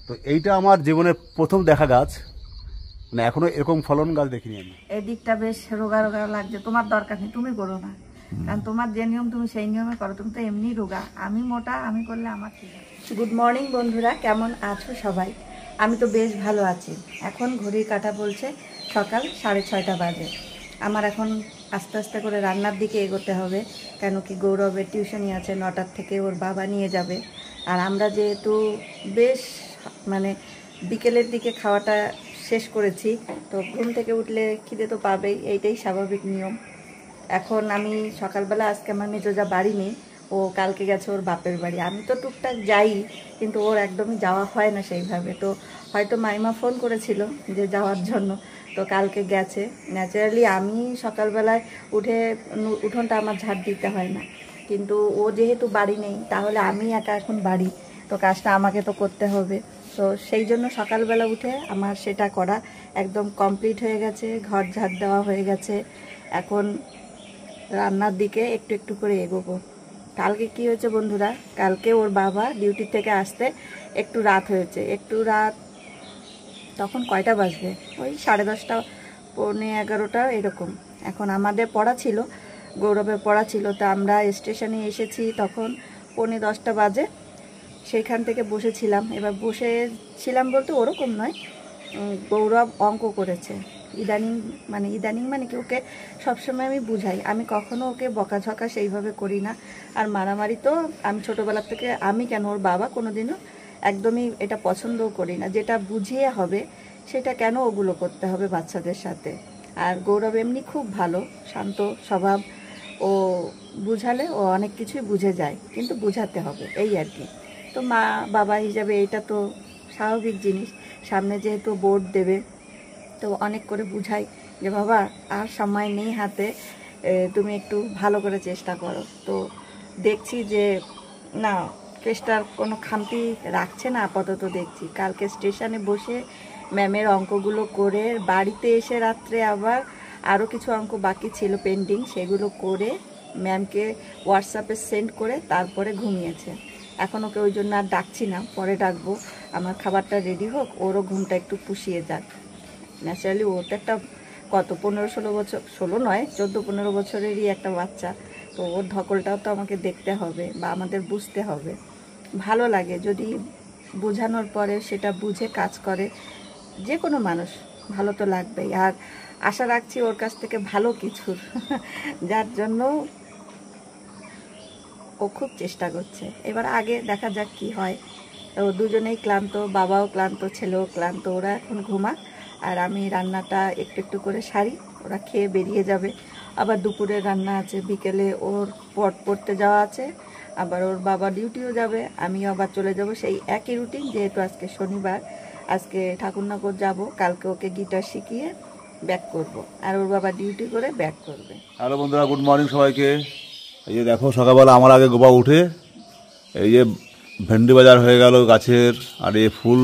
তো এইটা আমার জীবনের প্রথম দেখা গাছ, মানে এখনো এরকম ফলন গাছ দেখিনি আমি। এই দিকটা বেশ রোগা রোগা লাগছে, তোমার দরকার নেই, তুমি করো না, কারণ তোমার যে নিয়ম তুমি সেই নিয়মে করো, তুমি তো এমনি রোগা, আমি মোটা, আমি করলে আমার ঠিক আছে। গুড মর্নিং বন্ধুরা, কেমন আছো সবাই? আমি তো বেশ ভালো আছি। এখন ঘড়ির কাঁটা বলছে সকাল 6:30 বাজে। আমার এখন আস্তে আস্তে করে রান্নার দিকে এগোতে হবে, কেন কি গৌরবের টিউশনি আছে 9টার থেকে, ওর বাবা নিয়ে যাবে। আর আমরা যেহেতু বেশ মানে বিকেলের দিকে খাওয়াটা শেষ করেছি, তো ঘুম থেকে উঠলে খিদে তো পাবেই, এইটাই স্বাভাবিক নিয়ম। এখন আমি সকালবেলা, আজকে আমার মেজোজা বাড়ি নেই, ও কালকে গেছে ওর বাপের বাড়ি। আমি তো টুকটাক যাই, কিন্তু ওর একদমই যাওয়া হয় না সেইভাবে। তো হয়তো মাইমা ফোন করেছিল যে যাওয়ার জন্য, তো কালকে গেছে। ন্যাচারালি আমি সকালবেলায় উঠে উঠোনটা আমার ঝাড় দিতে হয় না, কিন্তু ও যেহেতু বাড়ি নেই, তাহলে আমি একা এখন বাড়ি, তো কাজটা আমাকে তো করতে হবে। তো সেই জন্য সকালবেলা উঠে আমার সেটা করা একদম কমপ্লিট হয়ে গেছে, ঘর ঝাড় দেওয়া হয়ে গেছে। এখন রান্নার দিকে একটু একটু করে এগোবো। কালকে কি হয়েছে বন্ধুরা, কালকে ওর বাবা ডিউটি থেকে আসতে একটু রাত হয়েছে, একটু রাত তখন কয়টা বাজবে, ওই 10:30, 11:15 এরকম। এখন আমাদের পড়া ছিল, গৌরবের পড়া ছিল, তো আমরা স্টেশনে এসেছি তখন 9:45 বাজে। সেইখান থেকে বসেছিলাম, এবার বসেছিলাম বলতে ওরকম নয়, গৌরব অঙ্ক করেছে। ইদানিং মানে কি, ওকে সবসময় আমি বুঝাই, আমি কখনো ওকে বকাঝকা সেইভাবে করি না। আর মারামারি তো আমি ছোটোবেলার থেকে, আমি কেন ওর বাবা কোনোদিনও একদমই এটা পছন্দও করি না। যেটা বুঝিয়ে হবে সেটা কেন ওগুলো করতে হবে বাচ্চাদের সাথে। আর গৌরব এমনি খুব ভালো, শান্ত স্বভাব, ও বুঝালে ও অনেক কিছুই বুঝে যায়, কিন্তু বুঝাতে হবে এই আর কি। তো মা বাবা হিসাবে এটা তো স্বাভাবিক জিনিস, সামনে যেহেতু বোর্ড দেবে, তো অনেক করে বুঝাই যে বাবা আর সময় নেই হাতে, তুমি একটু ভালো করে চেষ্টা করো। তো দেখছি যে না, চেষ্টার কোনো খামতি রাখছে না আপাতত। দেখছি কালকে স্টেশনে বসে ম্যামের অঙ্কগুলো করে, বাড়িতে এসে রাত্রে আবার আরও কিছু অঙ্ক বাকি ছিল পেন্ডিং, সেগুলো করে ম্যামকে হোয়াটসঅ্যাপে সেন্ড করে তারপরে ঘুমিয়েছে। এখন ওকে ওই জন্য আর ডাকছি না, পরে ডাকবো। আমার খাবারটা রেডি হোক, ওরও ঘুমটা একটু পুষিয়ে যাক। ন্যাচারালি ও তো একটা কত 15-16 বছর, 16 নয় 14-15 বছরেরই একটা বাচ্চা, তো ওর ধকলটাও তো আমাকে দেখতে হবে বা আমাদের বুঝতে হবে। ভালো লাগে যদি বোঝানোর পরে সেটা বুঝে কাজ করে, যে কোনো মানুষ ভালো তো লাগবেই। আর আশা রাখছি ওর কাছ থেকে ভালো কিছুর যার জন্য ও খুব চেষ্টা করছে। এবার আগে দেখা যাক কি হয়। ও দুজনেই ক্লান্ত, বাবাও ক্লান্ত, ছেলেও ক্লান্ত, ওরা এখন ঘুমাক, আর আমি রান্নাটা একটু একটু করে সারি, ওরা খেয়ে বেরিয়ে যাবে। আবার দুপুরে রান্না আছে, বিকেলে ওর পড়তে যাওয়া আছে, আবার ওর বাবা ডিউটিও যাবে, আমিও আবার চলে যাব, সেই একই রুটিন। যেহেতু আজকে শনিবার, আজকে ঠাকুরনগর যাব, কালকে ওকে গিটার শিখিয়ে ব্যাক করব, আর ওর বাবা ডিউটি করে ব্যাক করবে। হ্যালো বন্ধুরা, গুড মর্নিং সবাইকে। এই যে দেখো, সকালবেলা আমার আগে গোপা উঠে এই যে ভেন্ডি বাজার হয়ে গেল গাছের, আর এই ফুল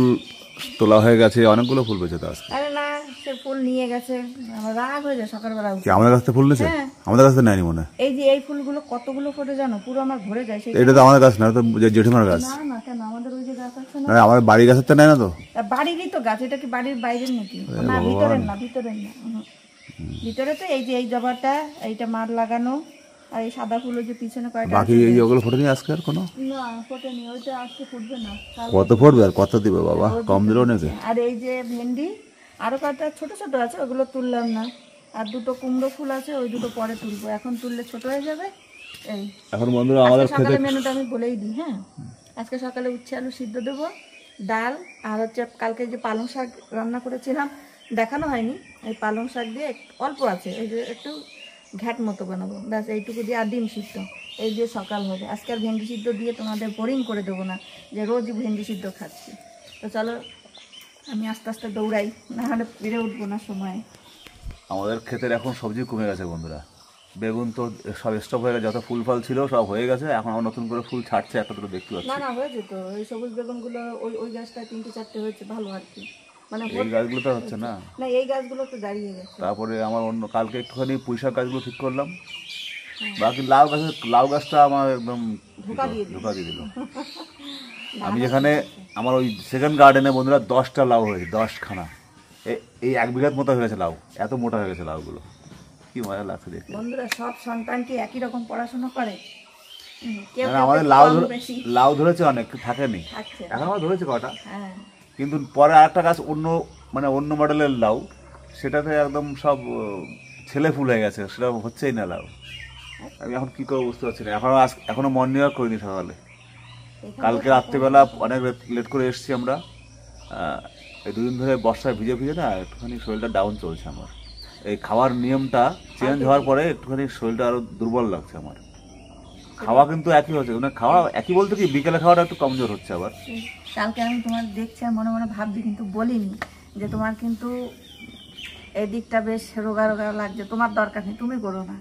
তোলা হয়ে গেছে, অনেকগুলো ফুল পেয়েছে। তো আজকে আরে না, সে ফুল নিয়ে গেছে, আমার রাগ হয়ে যায় সকালবেলা উঠে। আমাদের কাছ থেকে ফুল নিয়েছে? আমাদের কাছ থেকে নেয়নি মনে হয়। এই যে এই ফুলগুলো কতগুলো ফোটে জানো, পুরো আমার ভরে যায়। এটা তো আমাদের গাছ না, তো জেঠিমার গাছ। না না, কেন আমাদের ওই যে গাছ আছে না, আমাদের বাড়ির গাছের তো নেয় না তো। বাড়িরই তো গাছ, এটা কি বাড়ির বাইরের নাকি? না, ভিতরের না, ভিতরের না, ভিতরে তো এই যে এই জবাটা, এইটা মার লাগানো, আর এই সাদা ফুল যে পিছনে কয়টা, বাকি এই ওগুলো ফোটেনি আজকে আর কোনো? না ফোটেনি, ওইটা আজকে ফুটবে না। কত ফুটবে আর কত দিবে বাবা, কম দিলেও নাকি। আর এই যে ভেন্ডি আরো কয়টা ছোট ছোট আছে, ওগুলো তুললাম না। আর দুটো কুমড়ো ফুল আছে, ওই দুটো পরে তুলবো, এখন তুললে ছোট হয়ে যাবে। এই এখন বন্ধুরা আমাদের সকালে মেনুটা আমি বলেই দিই। হ্যাঁ, আজকে সকালে উচ্ছে আলু সিদ্ধ দেবো, ডাল, আর হচ্ছে কালকে যে পালং শাক রান্না করেছিলাম, দেখানো হয়নি, এই পালং শাক দিয়ে অল্প আছে, এই যে একটু ঘ্যাট মতো বানাবো, ব্যাস এইটুকু দিয়ে। আর ডিম সিদ্ধ, এই যে সকাল হবে। আজকে আর ভেন্ডি সিদ্ধ দিয়ে তোমাদের বোরিং করে দেবো না, যে রোজ ভেন্ডি সিদ্ধ খাচ্ছি। তো চলো আমি আস্তে আস্তে দৌড়াই, না হলে পেরে উঠবো না সময়। আমাদের ক্ষেতের এখন সবজি কমে গেছে বন্ধুরা। বেগুন তো সব স্টপ হয়ে গেছে, যত ফুল ফল ছিল সব হয়ে গেছে, এখন আবার নতুন করে ফুল ছাড়ছে, একটা দুটো দেখতে পাচ্ছি। না না, হয়েছে তো, এই সবুজ বেগুনগুলো ওই গাছটায় 3-4টে হয়েছে, ভালো আর কি। মানে এই গাছগুলো তো হচ্ছে না, না এই গাছগুলো তো দাঁড়িয়ে গেছে। তারপরে আমার অন্য কালকে একটুখানি পুঁইশাক গাছগুলো ঠিক করলাম, বাকি লাউ গাছটা আমার একদম ধোকা দিয়ে দিল। আমি যেখানে আমার ওই সেকেন্ড গার্ডেনে বন্ধুরা 10টা লাউ হয়েছে, 10খানা। এই 1 বিঘার মতো হয়ে গেছে লাউ, এত মোটা হয়ে গেছে লাউগুলো, কি মজা লাগছে দেখে। বন্ধুরা সব সন্তান কি একই রকম পড়াশোনা করে? কেউ আমাদের লাউ ধরেছে অনেক, থাকেনি এখন আমার ধরেছে কটা, কিন্তু পরে আরেকটা গাছ অন্য মডেলের লাউ, সেটাতে একদম সব ছেলে ফুল হয়ে গেছে, সেটা হচ্ছেই না লাউ। আমি এখন কি করবো বুঝতে পারছি না। এখনো মর্নিং ওয়াক করিনি সকালে, কালকে রাত্রিবেলা অনেক লেট করে এসেছি আমরা। এই 2 দিন ধরে বর্ষায় ভিজে ভিজে না একটুখানি শরীরটা ডাউন চলছে আমার। এই খাওয়ার নিয়মটা চেঞ্জ হওয়ার পরে একটুখানি শরীরটা আরো দুর্বল লাগছে আমার। খাওয়া কিন্তু একই হচ্ছে, মানে খাওয়া একই বলতে কি বিকেলে খাওয়াটা একটু কমজোর হচ্ছে আবার। কালকে আমি তোমার দেখছি আর মনে মনে ভাবছি, কিন্তু বলিনি যে তোমার কিন্তু এদিকটা বেশ রোগা রোগা লাগছে, তোমার দরকার নেই, তুমি করো না,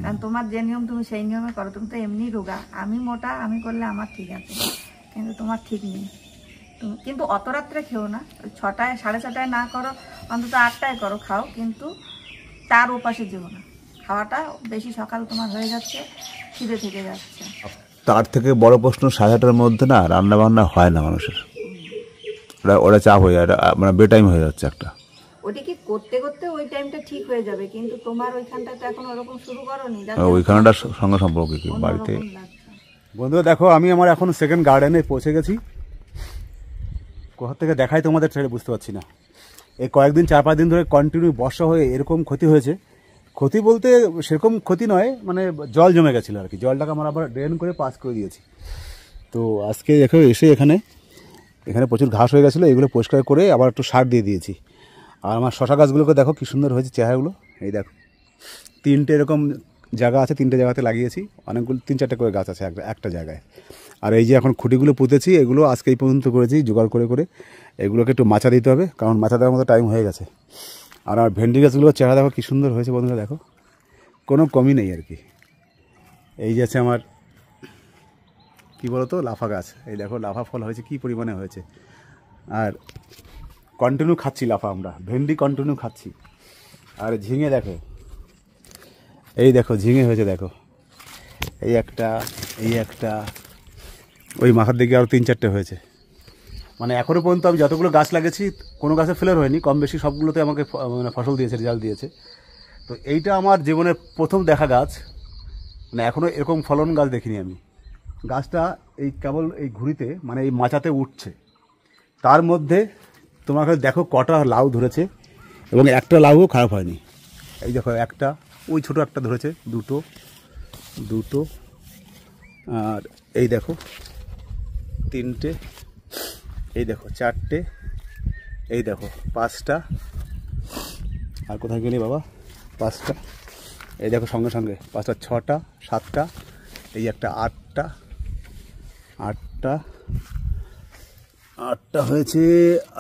কারণ তোমার যে নিয়ম তুমি সেই নিয়মে করো। তুমি তো এমনি রোগা, আমি মোটা, আমি করলে আমার ঠিক আছে, কিন্তু তোমার ঠিক নেই। তুমি কিন্তু অত রাত্রে খেও না, 6টায় 6:30টায় না করো, অন্তত 8টায় করো, খাও, কিন্তু তার ওপাশে যেও না। খাওয়াটা বেশি সকাল তোমার হয়ে যাচ্ছে, খিদে থেকে যাচ্ছে। তার থেকে বড় প্রশ্ন 8:30টার মধ্যে না রান্না বান্না হয় না মানুষের, ওরা চাপ হয়ে যায়, মানে বে টাইম হয়ে যাচ্ছে একটা। ওটা কি করতে করতে ওই টাইমটা ঠিক হয়ে যাবে, কিন্তু তোমার ওইখানটা তো এখন ওরকম শুরু করোনি, ওইখানটার সঙ্গে সম্পর্ক কি বাড়িতে। বন্ধুরা দেখো, আমি আমার এখন সেকেন্ড গার্ডেনে পৌঁছে গেছি। কোথা থেকে দেখাই তোমাদের ছেড়ে বুঝতে পারছি না। এই কয়েকদিন 4-5 দিন ধরে কন্টিনিউ বর্ষা হয়ে এরকম ক্ষতি হয়েছে। ক্ষতি বলতে সেরকম ক্ষতি নয়, মানে জল জমে গেছিলো আর কি, জলটাকে আমরা আবার ড্রেন করে পাস করে দিয়েছি। তো আজকে দেখো এসে এখানে প্রচুর ঘাস হয়ে গেছিলো, এগুলো পরিষ্কার করে আবার একটু সার দিয়ে দিয়েছি। আর আমার শশা গাছগুলোকে দেখো কী সুন্দর হয়েছে চেহারাগুলো। এই দেখো 3টে এরকম জায়গা আছে, 3টে জায়গাতে লাগিয়েছি, অনেকগুলো 3-4টে করে গাছ আছে একটা জায়গায়। আর এই যে এখন খুঁটিগুলো পুঁতেছি, এগুলো আজকে এই পর্যন্ত করেছি জোগাড় করে করে। এগুলোকে একটু মাচা দিতে হবে, কারণ মাচা দেওয়ার মতো টাইম হয়ে গেছে। আর আমার ভেন্ডি গাছগুলোর চেহারা দেখো কী সুন্দর হয়েছে বন্ধুরা, দেখো কোনো কমই নেই আর কি। এই যে আছে আমার কী বলতো লাফা গাছ, এই দেখো লাফা ফল হয়েছে কী পরিমাণে হয়েছে। আর কন্টিনিউ খাচ্ছি লাফা, আমরা ভেন্ডি কন্টিনিউ খাচ্ছি। আর ঝিঙে দেখো, এই দেখো ঝিঙে হয়েছে, দেখো এই একটা ওই মাথার দিকে আরও 3-4টে হয়েছে। মানে এখনও পর্যন্ত আমি যতগুলো গাছ লাগিয়েছি কোনো গাছে ফেলার হয়নি, কম বেশি সবগুলোতে আমাকে মানে ফসল দিয়েছে, রেজাল্ট দিয়েছে। তো এইটা আমার জীবনের প্রথম দেখা গাছ, মানে এখনও এরকম ফলন গাছ দেখিনি আমি। গাছটা এই কেবল এই ঘুড়িতে মানে এই মাচাতে উঠছে, তার মধ্যে তোমাকে দেখো কটা লাউ ধরেছে, এবং একটা লাউও খারাপ হয়নি। এই দেখো একটা, ওই ছোটো একটা ধরেছে, দুটো, আর এই দেখো 3টে, এই দেখো 4টে, এই দেখো 5টা, আর কোথায় গেলি বাবা, 5টা, এই দেখো সঙ্গে সঙ্গে 5টা, 6টা, 7টা, এই একটা 8টা হয়েছে,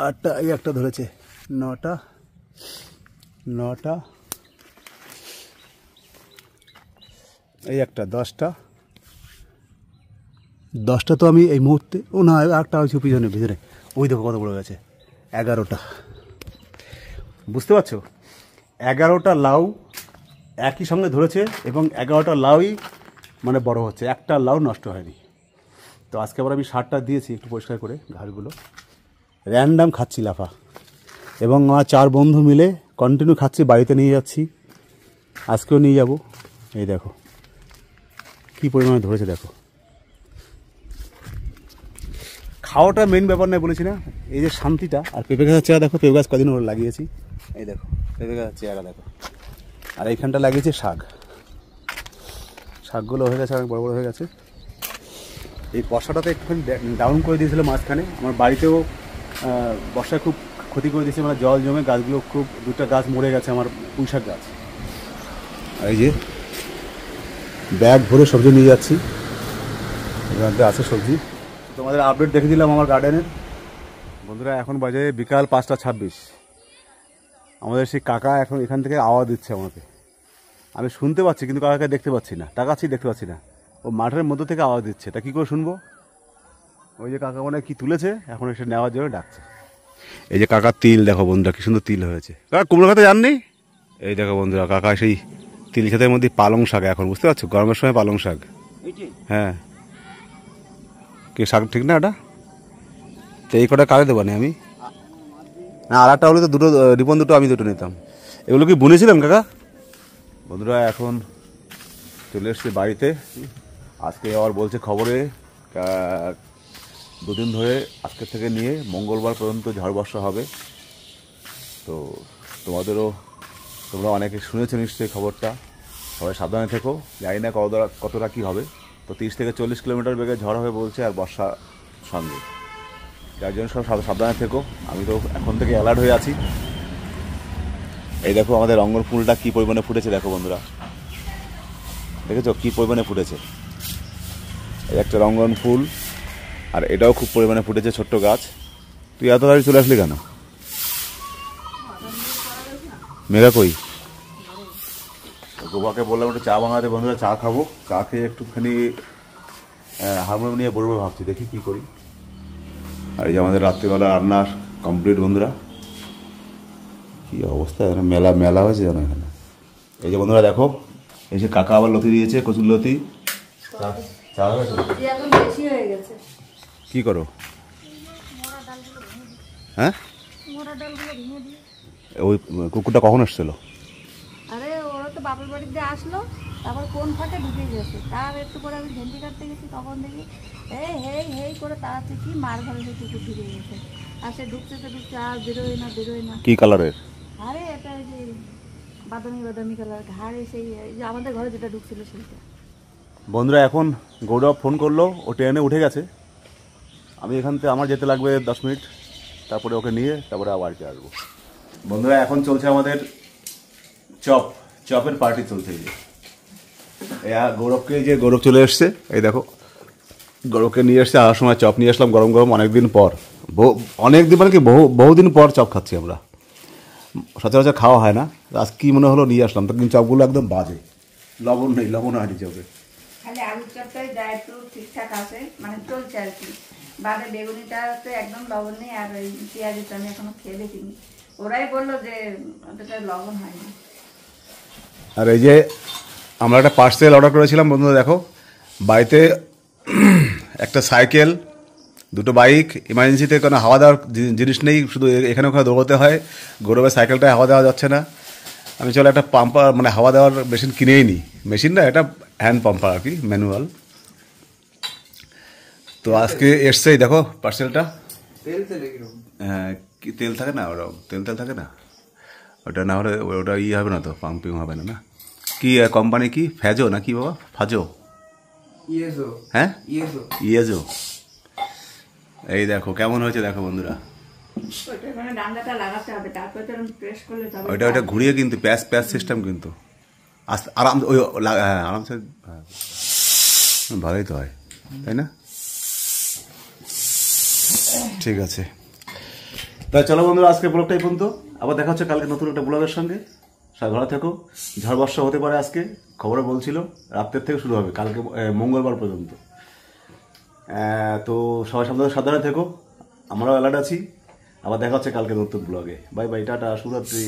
8টা, এই একটা ধরেছে 9টা, এই একটা 10টা তো আমি এই মুহূর্তে, ও না একটা হয়েছে পিছনে ভিতরে, ওই দেখো কত বড় গেছে, 11টা। বুঝতে পারছো, 11টা লাউ একই সঙ্গে ধরেছে, এবং 11টা লাউই মানে বড় হচ্ছে, একটা লাউ নষ্ট হয়নি। তো আজকে আবার আমি সারটা দিয়েছি একটু পরিষ্কার করে, ঘাসগুলো র্যান্ডাম খাচ্ছি লাফা, এবং আমার 4 বন্ধু মিলে কন্টিনিউ খাচ্ছি, বাড়িতে নিয়ে যাচ্ছি, আজকেও নিয়ে যাব। এই দেখো কী পরিমাণে ধরেছে, দেখো খাওয়াটা মেন ব্যাপার নয় বলেছি না, এই যে শান্তিটা। আর পেঁপে গাছের চেহারা দেখো, পেঁপে গাছ কদিন ওরা লাগিয়েছি, এই দেখো পেঁপে গাছের চেহারা দেখো। আর এইখানটা লাগিয়েছে শাকগুলো হয়ে গেছে, অনেক বড় বড় হয়ে গেছে। এই বর্ষাটাতে একটুখানি ডাউন করে দিয়েছিল মাঝখানে, আমার বাড়িতেও বর্ষায় খুব ক্ষতি করে দিয়েছে, মানে জল জমে গাছগুলো খুব, 2টা গাছ মরে গেছে আমার, পুঁইশাক গাছ। আর এই যে ব্যাগ ভরে সবজি নিয়ে যাচ্ছি, এখান থেকে আছে সবজি। তোমাদের আপডেট দেখে দিলাম আমার গার্ডেনের। বন্ধুরা এখন বাজে বিকাল 5:26। আমাদের সেই কাকা এখন এখান থেকে আওয়াজ দিচ্ছে আমাকে, আমি শুনতে পাচ্ছি কিন্তু কাকাকে দেখতে পাচ্ছি না, তাকাচ্ছি দেখতে পাচ্ছি না, ও মাঠের মধ্যে থেকে আওয়াজ দিচ্ছে। তা কী করে শুনবো? ওই যে কাকা মনে হয় কী তুলেছে, এখন এসে নেওয়ার জন্য ডাকছে। এই যে কাকার তিল দেখো বন্ধুরা, কী সুন্দর তিল হয়েছে। কাকা কুমড়ো খেতে জাননি? এই দেখো বন্ধুরা, কাকা সেই তিল খেতের মধ্যে পালং শাক, এখন বুঝতে পারছো গরমের সময় পালং শাক। হ্যাঁ, কি শাক ঠিক না এটা? তো এই কটা কারে দেবো না আমি? না, আর একটা হলে তো দুটো রিবন দুটো আমি দুটো নিতাম। এগুলো কি বুনেছিলেন কাকা? বন্ধুরা এখন চলে এসছি বাড়িতে। আজকে আবার বলছে খবরে দুদিন ধরে আজকের থেকে নিয়ে মঙ্গলবার পর্যন্ত ঝড় বর্ষা হবে। তো তোমরা অনেকে শুনেছো নিশ্চয়ই খবরটা। সবাই সাবধানে থেকো। জানি না কতটা কী হবে। তো 30 থেকে 40 কিলোমিটার বেগে ঝড় হবে বলছে, আর বর্ষা সঙ্গে। যার জন্য সব সাবধানে থেকো। আমি তো এখন থেকে অ্যালার্ট হয়ে আছি। এই দেখো আমাদের রঙ্গন ফুলটা কী পরিমাণে ফুটেছে, দেখো বন্ধুরা, দেখেছো কী পরিমাণে ফুটেছে। এই একটা রঙ্গন ফুল, আর এটাও খুব পরিমাণে ফুটেছে, ছোট্ট গাছ। তুই এত তাড়াতাড়ি চলে আসলি কেন? মেঘা কই? গোবাকে বললাম একটু চা বানাতে, বন্ধুরা চা খাবো। চা খেয়ে একটুখানি হারমোনিয়াম নিয়ে বলবো ভাবছি, দেখি কী করি। আর এই যে আমাদের রাত্রিবেলা রান্নার কমপ্লিট বন্ধুরা। কী অবস্থা, এখানে মেলা হয়েছে জানো এখানে। এই যে বন্ধুরা দেখো, এই যে কাকা আবার লতি দিয়েছে, কচুর লতি। চা হয়েছে? কি করো? হ্যাঁ, ওই কুকুরটা কখন এসছিল? আরে ওরা তো বাপের বাড়িতে আসলো, তারপর কোন ফাঁকে ঢুকে গেছে। তার একটু করে আমি ভেন্ডি কাটতে গেছি, তখন দেখি হেই করে তাড়াতে কি মার ঘরে কুকুর ঢুকে গেছে। আর সে ঢুকছে আর বেরোয় না। কি কালারের? আরে এটা ওই যে বাদামি কালার ঘাড়ে, সেই যে আমাদের ঘরে যেটা ঢুকছিল সেইটা। বন্ধুরা এখন গৌরব ফোন করলো, ও ট্রেনে উঠে গেছে। আমি এখান থেকে আমার যেতে লাগবে 10 মিনিট, তারপরে ওকে নিয়ে তারপরে আবার বাড়িতে আসবো। বন্ধুরা এখন চলছে আমাদের চপের পার্টি চলছে। গৌরব চলে এসছে, এই দেখো গৌরবকে নিয়ে এসছে। আর সময় চপ নিয়ে আসলাম গরম গরম, অনেকদিন পর, অনেকদিন মানে কি বহুদিন পর চপ খাচ্ছি আমরা। সচরাচর খাওয়া হয় না, আজ কি মনে হলো নিয়ে আসলাম। তো কিন্তু চপগুলো একদম বাজে, লবণ নেই, লবণ হয়নি চপে। খালি আলুর চপটাই যা একটু ঠিকঠাক আছে, মানে চলছে আর কি। বাদে বেগুনিটাতে একদম লবণ নেই, আর ওই পেঁয়াজটা আমি এখনো খেয়ে দেখিনি। ওরাই বললো যে ওটা লবণ হয়নি। আর এই যে আমরা একটা পার্সেল অর্ডার করেছিলাম বন্ধুরা, দেখো বাড়িতে একটা সাইকেল, দুটো বাইক, ইমার্জেন্সিতে কোনো হাওয়া দেওয়ার জিনিস নেই, শুধু এখানে ওখানে দৌড়াতে হয়। গৌরবের সাইকেলটায় হাওয়া দেওয়া যাচ্ছে না। আমি চলো একটা পাম্পার, মানে হাওয়া দেওয়ার মেশিন কিনেই নিই। মেশিন না, এটা হ্যান্ড পাম্পার আর কি, ম্যানুয়াল। তো আজকে এসছেই দেখো পার্সেলটা। হ্যাঁ, কি তেল থাকে না, ওটা তেল থাকে না, ওটা না হলে ওটা হবে না, তো পাম্পিং হবে না। কি কোম্পানি, কি ফ্যাজো না কি বাবা? ফাজো, হ্যাঁ ইয়েজো। এই দেখো কেমন হয়েছে, দেখো বন্ধুরা। ওইটা ঘুরিয়ে কিন্তু প্যাচ সিস্টেম কিন্তু আরামসে ভালোই তো হয়, তাই না? ঠিক আছে, তাই চলো বন্ধুরা, আজকে ব্লগটাই পর্যন্ত। আবার দেখা হচ্ছে কালকে নতুন একটা ব্লগের সঙ্গে। সবাই ভালো থেকো। ঝড় বর্ষা হতে পারে আজকে, খবরে বলছিল রাত্রের থেকে শুরু হবে কালকে মঙ্গলবার পর্যন্ত। তো সবাই সাবধানে থেকো, আমরাও অ্যালার্ট আছি। আবার দেখা হচ্ছে কালকে নতুন ব্লগে। বাই বাই, টাটা, শুভরাত্রি।